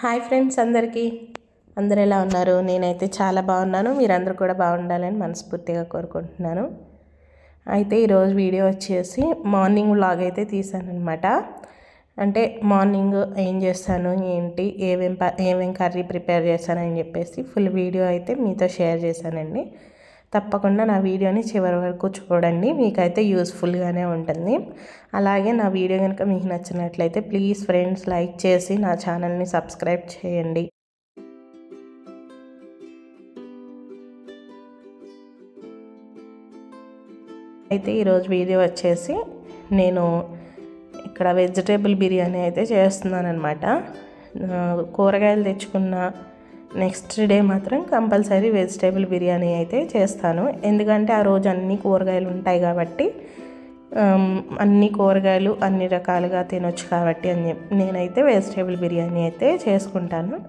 Hi friends, అందరూ ఎలా ఉన్నారు? నేనైతే చాలా బాగున్నాను. మీరందరూ కూడా బాగుండాలని మనస్ఫూర్తిగా కోరుకుంటున్నాను. అయితే ఈరోజు వీడియో వచ్చేసి మార్నింగ్ వ్లాగ్ అయితే తీసానమాట. అంటే మార్నింగ్ ఏం చేస్తాను, ఏంటి, ఏమేం కర్రీ ప్రిపేర్ చేశానని చెప్పేసి ఫుల్ వీడియో అయితే మీతో షేర్ చేశానండి. తప్పకుండా నా వీడియోని చివరి వరకు చూడండి, మీకైతే యూస్ఫుల్గానే ఉంటుంది. అలాగే నా వీడియో కనుక మీకు నచ్చినట్లయితే ప్లీజ్ ఫ్రెండ్స్ లైక్ చేసి నా ఛానల్ని సబ్స్క్రైబ్ చేయండి. అయితే ఈరోజు వీడియో వచ్చేసి నేను ఇక్కడ వెజిటేబుల్ బిర్యానీ అయితే చేస్తున్నాను అనమాట. కూరగాయలు తెచ్చుకున్న నెక్స్ట్ డే మాత్రం కంపల్సరీ వెజిటేబుల్ బిర్యానీ అయితే చేస్తాను. ఎందుకంటే ఆ రోజు అన్ని కూరగాయలు ఉంటాయి కాబట్టి, అన్ని కూరగాయలు అన్ని రకాలుగా తినొచ్చు కాబట్టి అని చెప్పి నేనైతే వెజిటేబుల్ బిర్యానీ అయితే చేసుకుంటాను.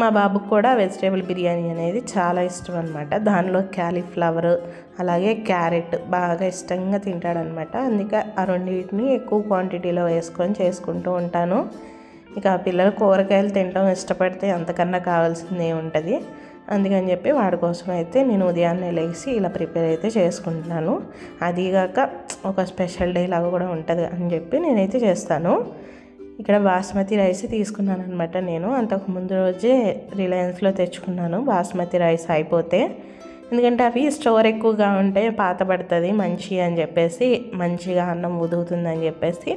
మా బాబుకు కూడా వెజిటేబుల్ బిర్యానీ అనేది చాలా ఇష్టం అనమాట. దానిలో క్యాలీఫ్లవర్ అలాగే క్యారెట్ బాగా ఇష్టంగా తింటాడనమాట. అందుకే ఆ రెండింటిని ఎక్కువ క్వాంటిటీలో వేసుకొని చేసుకుంటూ ఉంటాను. ఇక పిల్లలు కూరగాయలు తినడం ఇష్టపడితే అంతకన్నా కావాల్సింది ఏముంటుంది. అందుకని చెప్పి వాడి కోసం అయితే నేను ఉదయాన్నే లేచి ఇలా ప్రిపేర్ అయితే చేసుకుంటున్నాను. అదీగాక ఒక స్పెషల్ డే లాగా కూడా ఉంటుంది అని చెప్పి నేనైతే చేస్తాను. ఇక్కడ బాస్మతి రైస్ తీసుకున్నాను అనమాట. నేను అంతకు ముందు రోజే రిలయన్స్లో తెచ్చుకున్నాను బాస్మతి రైస్ అయిపోతే. ఎందుకంటే అవి స్టోర్ ఎక్కువగా ఉంటే పాత పడుతుంది మంచి అని చెప్పేసి, మంచిగా అన్నం ఉదుగుతుందని చెప్పేసి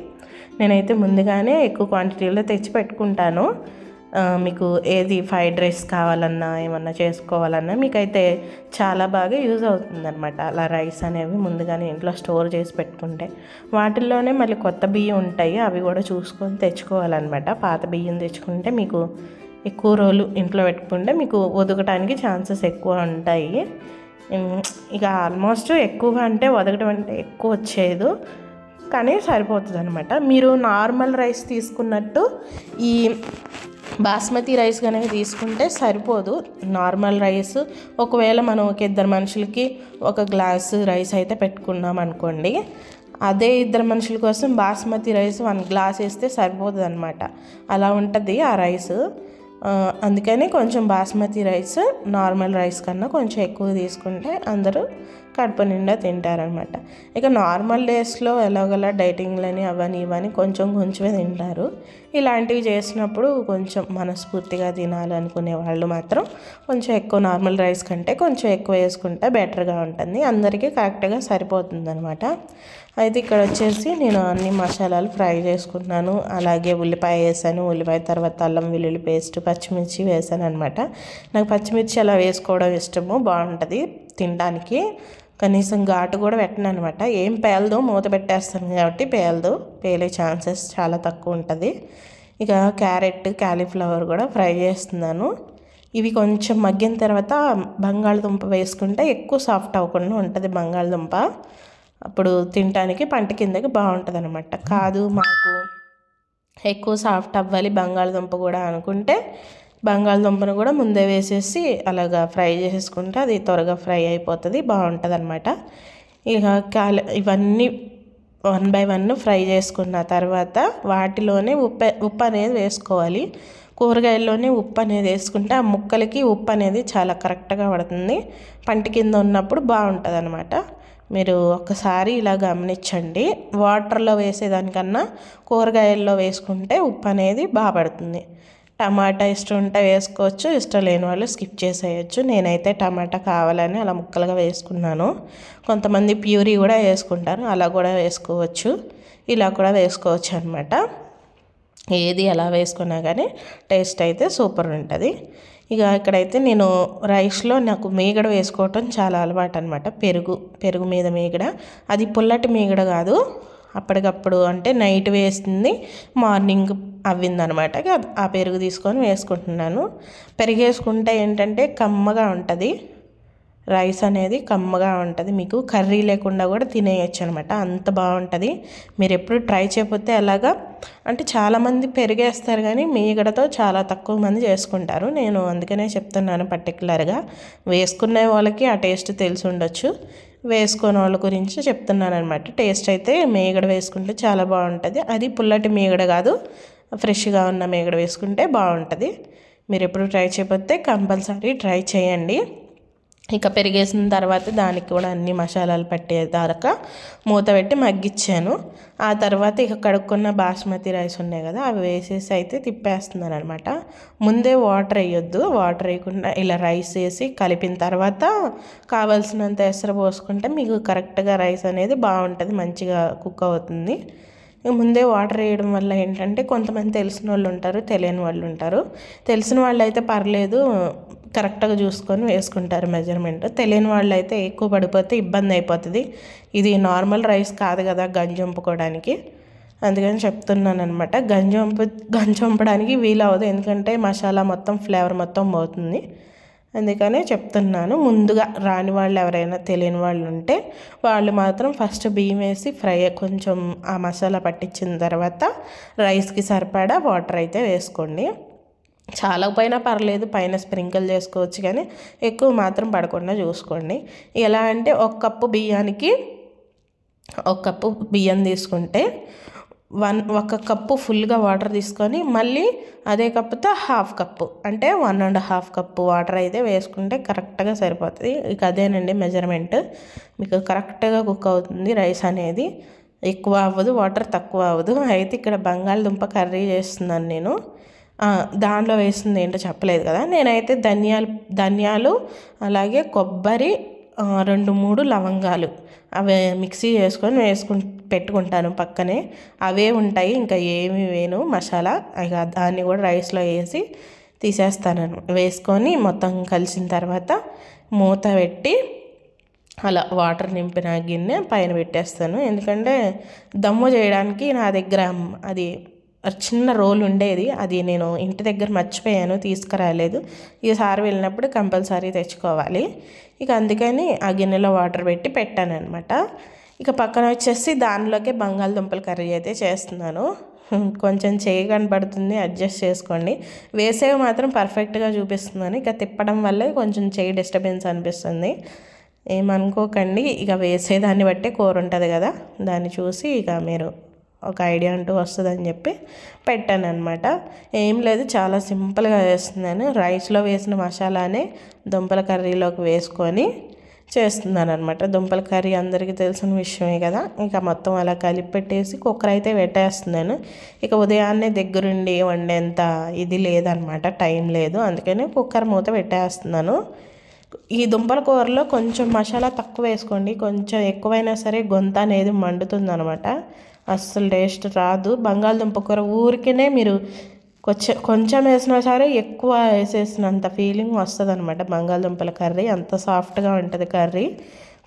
నేనైతే ముందుగానే ఎక్కువ క్వాంటిటీలో తెచ్చి పెట్టుకుంటాను. మీకు ఏది ఫ్రైడ్ రైస్ కావాలన్నా ఏమన్నా చేసుకోవాలన్నా మీకైతే చాలా బాగా యూజ్ అవుతుందన్నమాట. అలా రైస్ అనేవి ముందుగానే ఇంట్లో స్టోర్ చేసి పెట్టుకుంటే. వాటిల్లోనే మళ్ళీ కొత్త బియ్యం ఉంటాయి, అవి కూడా చూసుకొని తెచ్చుకోవాలన్నమాట. పాత బియ్యం తెచ్చుకుంటే మీకు ఎక్కువ రోజులు ఇంట్లో పెట్టుకుంటే మీకు ఒదగటానికి ఛాన్సెస్ ఎక్కువ ఉంటాయి. ఇక ఆల్మోస్ట్ ఎక్కువగా అంటే ఒదగటం అంటే ఎక్కువ వచ్చేది కానీ సరిపోతుంది అనమాట. మీరు నార్మల్ రైస్ తీసుకున్నట్టు ఈ బాస్మతి రైస్ కనుక తీసుకుంటే సరిపోదు. నార్మల్ రైస్ ఒకవేళ మనం ఒక ఇద్దరు మనుషులకి ఒక గ్లాసు రైస్ అయితే పెట్టుకున్నాం అనుకోండి, అదే ఇద్దరు మనుషుల కోసం బాస్మతి రైస్ 1 గ్లాస్ వేస్తే సరిపోతుంది అనమాట. అలా ఉంటుంది ఆ రైస్. అందుకని కొంచెం బాస్మతి రైస్ నార్మల్ రైస్ కన్నా కొంచెం ఎక్కువ తీసుకుంటే అందరూ కడుపు నిండా తింటారనమాట. ఇక నార్మల్ డేస్లో ఎలాగోలా డైటింగ్లని అవని ఇవని కొంచెమే తింటారు. ఇలాంటివి చేసినప్పుడు కొంచెం మనస్ఫూర్తిగా తినాలనుకునే వాళ్ళు మాత్రం కొంచెం ఎక్కువ నార్మల్ రైస్ కంటే కొంచెం ఎక్కువ వేసుకుంటే బెటర్గా ఉంటుంది, అందరికీ కరెక్ట్గా సరిపోతుంది అనమాట. అయితే ఇక్కడ వచ్చేసి నేను అన్ని మసాలాలు ఫ్రై చేసుకున్నాను. అలాగే ఉల్లిపాయ వేసాను, ఉల్లిపాయ తర్వాత అల్లం వెల్లుల్లి పేస్ట్ పచ్చిమిర్చి వేసాను అనమాట. నాకు పచ్చిమిర్చి అలా వేసుకోవడం ఇష్టము, బాగుంటుంది తినడానికి. కనీసం ఘాటు కూడా పెట్టను అనమాట. ఏం పేలదు, మూత పెట్టేస్తాను కాబట్టి పేలే ఛాన్సెస్ చాలా తక్కువ ఉంటుంది. ఇక క్యారెట్ క్యాలీఫ్లవర్ కూడా ఫ్రై చేస్తున్నాను. ఇవి కొంచెం మగ్గిన తర్వాత బంగాళదుంప వేసుకుంటే ఎక్కువ సాఫ్ట్ అవ్వకుండా ఉంటుంది బంగాళదుంప. అప్పుడు తినడానికి పంట కిందకి బాగుంటుంది అనమాట. కాదు మాకు ఎక్కువ సాఫ్ట్ అవ్వాలి బంగాళదుంప కూడా అనుకుంటే బంగాళదుంపను కూడా ముందే వేసేసి అలాగా ఫ్రై చేసుకుంటే అది త్వరగా ఫ్రై అయిపోతుంది, బాగుంటుంది అనమాట. ఇక ఇవన్నీ 1 by 1 ఫ్రై చేసుకున్న తర్వాత వాటిలోనే ఉప్పు అనేది వేసుకోవాలి. కూరగాయల్లోనే ఉప్పు అనేది వేసుకుంటే ఆ ముక్కలకి ఉప్పు అనేది చాలా కరెక్ట్గా పడుతుంది. పంట కింద ఉన్నప్పుడు బాగుంటుంది అనమాట. మీరు ఒక్కసారి ఇలా గమనించండి. వాటర్లో వేసేదానికన్నా కూరగాయల్లో వేసుకుంటే ఉప్పు అనేది బాగా పడుతుంది. టమాటా ఇష్టం ఉంటే వేసుకోవచ్చు, ఇష్టం లేని వాళ్ళు స్కిప్ చేసేయచ్చు. నేనైతే టమాటా కావాలని అలా ముక్కలుగా వేసుకున్నాను. కొంతమంది ప్యూరీ కూడా వేసుకుంటారు, అలా కూడా వేసుకోవచ్చు, ఇలా కూడా వేసుకోవచ్చు అనమాట. ఏది ఎలా వేసుకున్నా కానీ టేస్ట్ అయితే సూపర్ ఉంటుంది. ఇక ఇక్కడైతే నేను రైస్లో నాకు మీగడ వేసుకోవటం చాలా అలవాటు అనమాట. పెరుగు మీద మీగడ, అది పుల్లటి మీగడ కాదు, అప్పటికప్పుడు అంటే నైట్ వేసింది మార్నింగ్ అవ్విందనమాట. ఆ పెరుగు తీసుకొని వేసుకుంటున్నాను. పెరుగు వేసుకుంటే ఏంటంటే కమ్మగా ఉంటుంది, రైస్ అనేది కమ్మగా ఉంటుంది, మీకు కర్రీ లేకుండా కూడా తినేయచ్చు అనమాట, అంత బాగుంటుంది. మీరు ఎప్పుడు ట్రై చేయకపోతే అలాగా అంటే చాలామంది పెరిగేస్తారు కానీ మీగడతో చాలా తక్కువ మంది చేసుకుంటారు. నేను అందుకనే చెప్తున్నాను, పర్టికులర్గా వేసుకునే వాళ్ళకి ఆ టేస్ట్ తెలిసి ఉండొచ్చు, వేసుకునే వాళ్ళ గురించి చెప్తున్నాను అనమాట. టేస్ట్ అయితే మీగడ వేసుకుంటే చాలా బాగుంటుంది. అది పుల్లటి మీగడ కాదు, ఫ్రెష్గా ఉన్న మేగడ వేసుకుంటే బాగుంటుంది. మీరు ఎప్పుడు ట్రై చేయకపోతే కంపల్సరీ ట్రై చేయండి. ఇక పెరిగేసిన తర్వాత దానికి కూడా అన్ని మసాలాలు పట్టేదాకా మూత పెట్టి మగ్గిచ్చాను. ఆ తర్వాత ఇక కడుక్కున్న బాస్మతి రైస్ ఉన్నాయి కదా, అవి వేసేసి అయితే తిప్పేస్తున్నాను అనమాట. ముందే వాటర్ వేయొద్దు, వాటర్ వేయకుండా ఇలా రైస్ వేసి కలిపిన తర్వాత కావాల్సినంత ఎసరు పోసుకుంటే మీకు కరెక్ట్గా రైస్ అనేది బాగుంటుంది, మంచిగా కుక్ అవుతుంది. ముందే వాటర్ వేయడం వల్ల ఏంటంటే కొంతమంది తెలిసిన వాళ్ళు ఉంటారు, తెలియని వాళ్ళు ఉంటారు. తెలిసిన వాళ్ళు అయితే పర్లేదు, కరెక్ట్గా చూసుకొని వేసుకుంటారు మెజర్మెంట్. తెలియని వాళ్ళు అయితే ఎక్కువ పడిపోతే ఇబ్బంది అయిపోతుంది. ఇది నార్మల్ రైస్ కాదు కదా గంజి వంపుకోవడానికి, అందుకని చెప్తున్నాను అనమాట. గంజి వంపడానికి వీలవదు, ఎందుకంటే మసాలా మొత్తం ఫ్లేవర్ మొత్తం పోతుంది. అందుకనే చెప్తున్నాను. ముందుగా రాని వాళ్ళు ఎవరైనా తెలియని వాళ్ళు ఉంటే వాళ్ళు మాత్రం ఫస్ట్ బియ్యం వేసి ఫ్రై కొంచెం ఆ మసాలా పట్టించిన తర్వాత రైస్కి సరిపడా వాటర్ అయితే వేసుకోండి. చాలా పైన పర్లేదు, పైన స్ప్రింకిల్ చేసుకోవచ్చు, కానీ ఎక్కువ మాత్రం పడకుండా చూసుకోండి. ఎలా అంటే ఒక కప్పు బియ్యం తీసుకుంటే ఒక కప్పు ఫుల్గా వాటర్ తీసుకొని మళ్ళీ అదే కప్పుతో హాఫ్ కప్పు అంటే 1.5 కప్పు వాటర్ అయితే వేసుకుంటే కరెక్ట్గా సరిపోతుంది. ఇక అదేనండి మెజర్మెంట్. మీకు కరెక్ట్గా కుక్ అవుతుంది రైస్ అనేది, ఎక్కువ అవ్వదు, వాటర్ తక్కువ అవ్వదు. అయితే ఇక్కడ బంగాళదుంప కర్రీ చేస్తున్నాను నేను. దాంట్లో వేసింది ఏంటో చెప్పలేదు కదా, నేనైతే ధనియాలు అలాగే కొబ్బరి 2-3 లవంగాలు అవి మిక్సీ చేసుకొని పెట్టుకుంటాను పక్కనే. అవే ఉంటాయి, ఇంకా ఏమి వేను మసాలా. ఇక దాన్ని కూడా రైస్లో వేసి తీసేస్తాను. వేసుకొని మొత్తం కలిసిన తర్వాత మూత పెట్టి అలా వాటర్ నింపిన గిన్నె పైన పెట్టేస్తాను. ఎందుకంటే దమ్ము చేయడానికి నా దగ్గర అది చిన్న రోల్ ఉండేది, అది నేను ఇంటి దగ్గర మర్చిపోయాను, తీసుకురాలేదు. ఈసారి వెళ్ళినప్పుడు కంపల్సరీ తెచ్చుకోవాలి. ఇక అందుకని ఆ గిన్నెలో వాటర్ పెట్టి పెట్టాను అనమాట. ఇక పక్కన వచ్చేసి దానిలోకే బంగాళదుంపల కర్రీ అయితే చేస్తున్నాను. కొంచెం చేయి కనబడుతుంది, అడ్జస్ట్ చేసుకోండి. వేసేవి మాత్రం పర్ఫెక్ట్గా చూపిస్తున్నాను, ఇక తిప్పడం వల్లే కొంచెం చేయి డిస్టర్బెన్స్ అనిపిస్తుంది, ఏమనుకోకండి. ఇక వేసేదాన్ని బట్టే కూర ఉంటుంది కదా, దాన్ని చూసి ఇక మీరు ఒక ఐడియా అంటూ వస్తుందని చెప్పి పెట్టాను అనమాట. ఏం లేదు, చాలా సింపుల్గా వేస్తున్నాను. రైస్లో వేసిన మసాలానే దుంపల కర్రీలోకి వేసుకొని చేస్తున్నాను అనమాట. దుంపల కర్రీ అందరికీ తెలిసిన విషయమే కదా. ఇక మొత్తం అలా కలిపి పెట్టేసి కుక్కర్ అయితే పెట్టేస్తున్నాను. ఇక ఉదయాన్నే దగ్గరుండి వండేంత ఇది లేదనమాట, టైం లేదు, అందుకని కుక్కర్ మూత పెట్టేస్తున్నాను. ఈ దుంపల కూరలో కొంచెం మసాలా తక్కువ వేసుకోండి, కొంచెం ఎక్కువైనా సరే గొంత అనేది మండుతుంది అనమాట, అస్సలు టేస్ట్ రాదు. బంగాళదుంప కూర ఊరికనే మీరు కొంచెం వేసినా సరే ఎక్కువ వేసేసినంత ఫీలింగ్ వస్తుంది అనమాట. బంగాళదుంపల కర్రీ అంత సాఫ్ట్గా ఉంటుంది కర్రీ,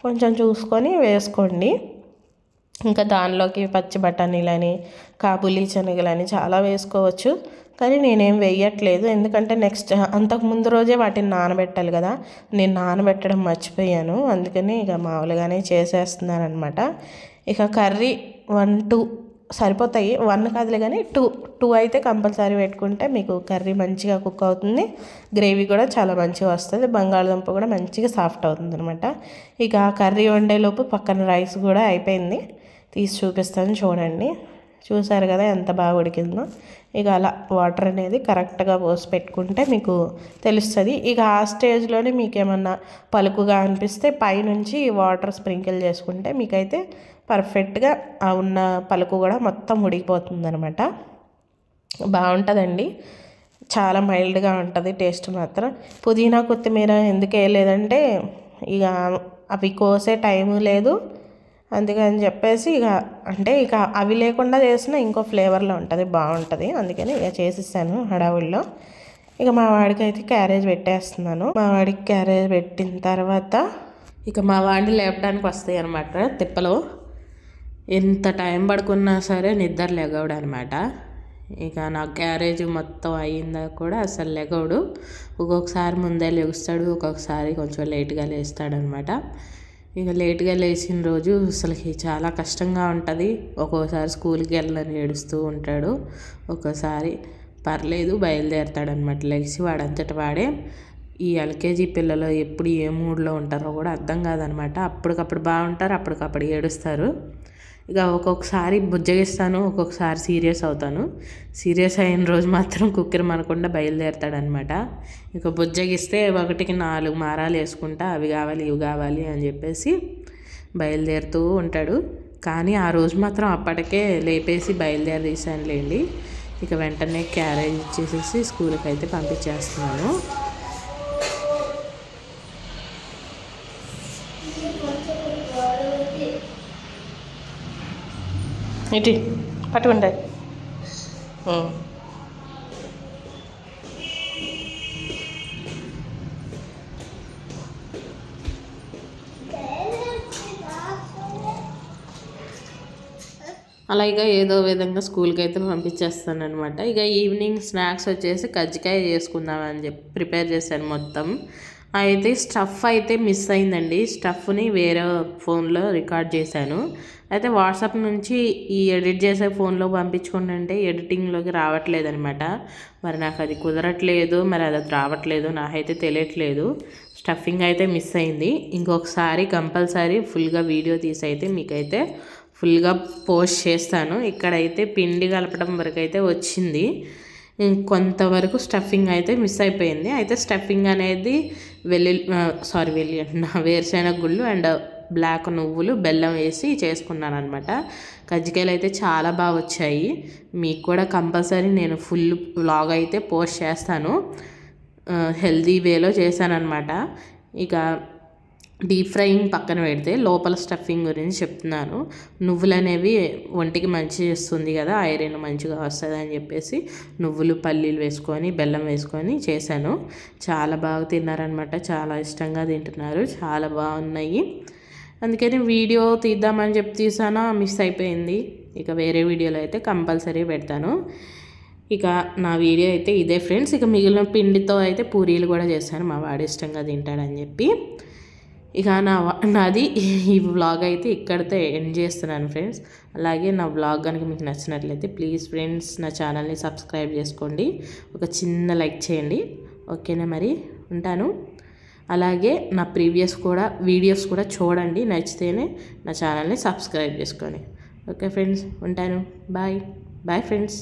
కొంచెం చూసుకొని వేసుకోండి. ఇంకా దానిలోకి పచ్చి బఠానీలని కాబూలీ శనగలని చాలా వేసుకోవచ్చు, కానీ నేనేం వేయట్లేదు. ఎందుకంటే నెక్స్ట్ అంతకు ముందు రోజే వాటిని నానబెట్టాలి కదా, నేను నానబెట్టడం మర్చిపోయాను, అందుకని ఇక మామూలుగానే చేసేస్తున్నాను అనమాట. ఇక కర్రీ 1-2 సరిపోతాయి, 1 కాదులే కానీ 2 అయితే కంపల్సరీ పెట్టుకుంటే మీకు కర్రీ మంచిగా కుక్ అవుతుంది, గ్రేవీ కూడా చాలా మంచిగా వస్తుంది, బంగాళదుంప కూడా మంచిగా సాఫ్ట్ అవుతుంది అనమాట. ఇక కర్రీ వండేలోపు పక్కన రైస్ కూడా అయిపోయింది, తీసి చూపిస్తాను చూడండి. చూసారు కదా ఎంత బాగా ఉడికిందో. ఇక అలా వాటర్ అనేది కరెక్ట్గా పోసి పెట్టుకుంటే మీకు తెలుస్తుంది. ఇక ఆ స్టేజ్లోనే మీకు ఏమన్నా పలుకుగా అనిపిస్తే పైనుంచి వాటర్ స్ప్రింకిల్ చేసుకుంటే మీకైతే పర్ఫెక్ట్గా ఆ ఉన్న పలుకు కూడా మొత్తం ఉడికిపోతుంది అనమాట. బాగుంటుందండి, చాలా మైల్డ్గా ఉంటుంది టేస్ట్ మాత్రం. పుదీనా కొత్తిమీర ఎందుకు వేయలేదంటే ఇక అవి కోసే టైము లేదు, అందుకని చెప్పేసి ఇక అవి లేకుండా చేసిన ఇంకో ఫ్లేవర్లో ఉంటుంది, బాగుంటుంది, అందుకని ఇక చేసిస్తాను హడావుల్లో. ఇక మా వాడికి అయితే క్యారేజ్ పెట్టేస్తున్నాను. మా వాడికి క్యారేజ్ పెట్టిన తర్వాత ఇక మా వాడిని లేపడానికి వస్తాయి అనమాట తిప్పలు. ఎంత టైం పడుకున్నా సరే నిద్ర లెగవడు అనమాట. ఇక నా క్యారేజ్ మొత్తం అయ్యిందా కూడా అసలు లెగవడు, ఒక్కొక్కసారి ముందే లెగుస్తాడు, ఒక్కొక్కసారి కొంచెం లేట్గా లేస్తాడనమాట. ఇక లేట్గా లేచిన రోజు అసలుకి చాలా కష్టంగా ఉంటుంది. ఒక్కోసారి స్కూల్కి వెళ్ళని ఏడుస్తూ ఉంటాడు, ఒక్కోసారి పర్లేదు బయలుదేరుతాడనమాట లేచి వాడంతట వాడే. ఈ ఎల్కేజీ పిల్లలు ఎప్పుడు ఏ మూడ్లో ఉంటారో కూడా అర్థం కాదనమాట. అప్పటికప్పుడు బాగుంటారు, అప్పటికప్పుడు ఏడుస్తారు. ఇక ఒక్కొక్కసారి బుజ్జగిస్తాను, ఒక్కొక్కసారి సీరియస్ అవుతాను. సీరియస్ అయిన రోజు మాత్రం కుక్కర్ మనకుండా బయలుదేరుతాడనమాట. ఇక బుజ్జగిస్తే 1కి 4 మారాలు వేసుకుంటా అవి కావాలి ఇవి కావాలి అని చెప్పేసి బయలుదేరుతూ ఉంటాడు. కానీ ఆ రోజు మాత్రం అప్పటికే లేపేసి బయలుదేరీసానులేండి. ఇక వెంటనే క్యారేజ్ ఇచ్చేసేసి స్కూల్కి అయితే పంపించేస్తున్నాను. ఇటు పట్టుకుంటాయి. అలాగే ఏదో విధంగా స్కూల్కి అయితే పంపించేస్తాను అనమాట. ఇక ఈవినింగ్ స్నాక్స్ వచ్చేసి కజ్జికాయ చేసుకుందామని చెప్పి ప్రిపేర్ చేశాను మొత్తం. అయితే స్టఫ్ అయితే మిస్ అయిందండి. స్టఫ్ని వేరే ఫోన్లో రికార్డ్ చేశాను. అయితే వాట్సాప్ నుంచి ఈ ఎడిట్ చేసే ఫోన్లో పంపించుకుంటుంటే ఎడిటింగ్లోకి రావట్లేదనమాట. మరి నాకు అది కుదరట్లేదు, మరి అది రావట్లేదు, నాకైతే తెలియట్లేదు. స్టఫింగ్ అయితే మిస్ అయింది. ఇంకొకసారి కంపల్సరీ ఫుల్గా వీడియో తీసి అయితే మీకైతే ఫుల్గా పోస్ట్ చేస్తాను. ఇక్కడైతే పిండి కలపడం వరకు అయితే వచ్చింది. కొంతవరకు స్టఫింగ్ అయితే మిస్ అయిపోయింది. అయితే స్టఫింగ్ అనేది వేరుశెనగ గుళ్ళు అండ్ బ్లాక్ నువ్వులు బెల్లం వేసి చేసుకున్నాను అనమాట. కజ్జికాయలు అయితే చాలా బాగా వచ్చాయి. మీకు కూడా కంపల్సరీ నేను ఫుల్ వ్లాగ్ అయితే పోస్ట్ చేస్తాను. హెల్దీ వేలో చేశానమాట. ఇక డీప్ ఫ్రైయింగ్ పక్కన పెడితే లోపల స్టఫింగ్ గురించి చెప్తున్నాను. నువ్వులు అనేవి ఒంటికి మంచి చేస్తుంది కదా, ఐరన్ మంచిగా వస్తుంది అని చెప్పేసి నువ్వులు పల్లీలు వేసుకొని బెల్లం వేసుకొని చేశాను. చాలా బాగా తిన్నారనమాట. చాలా ఇష్టంగా తింటున్నారు. చాలా బాగున్నాయి. అందుకని వీడియో తీద్దామని చెప్పి తీసాను, మిస్ అయిపోయింది. ఇక వేరే వీడియోలో అయితే కంపల్సరీ పెడతాను. ఇక నా వీడియో అయితే ఇదే ఫ్రెండ్స్. ఇక మిగిలిన పిండితో అయితే పూరీలు కూడా చేశాను, మా వాడు ఇష్టంగా తింటాడని చెప్పి. ఇక నాది ఈ వ్లాగ్ అయితే ఇక్కడితో ఎండ్ చేస్తున్నాను ఫ్రెండ్స్. అలాగే నా వ్లాగ్ కనుక మీకు నచ్చినట్లయితే ప్లీజ్ ఫ్రెండ్స్ నా ఛానల్ని సబ్స్క్రైబ్ చేసుకోండి, ఒక చిన్న లైక్ చేయండి. ఓకేనా, మరి ఉంటాను. అలాగే నా ప్రీవియస్ వీడియోస్ కూడా చూడండి, నచ్చితేనే నా ఛానల్ని సబ్స్క్రైబ్ చేసుకోండి. ఓకే ఫ్రెండ్స్, ఉంటాను. Bye friends.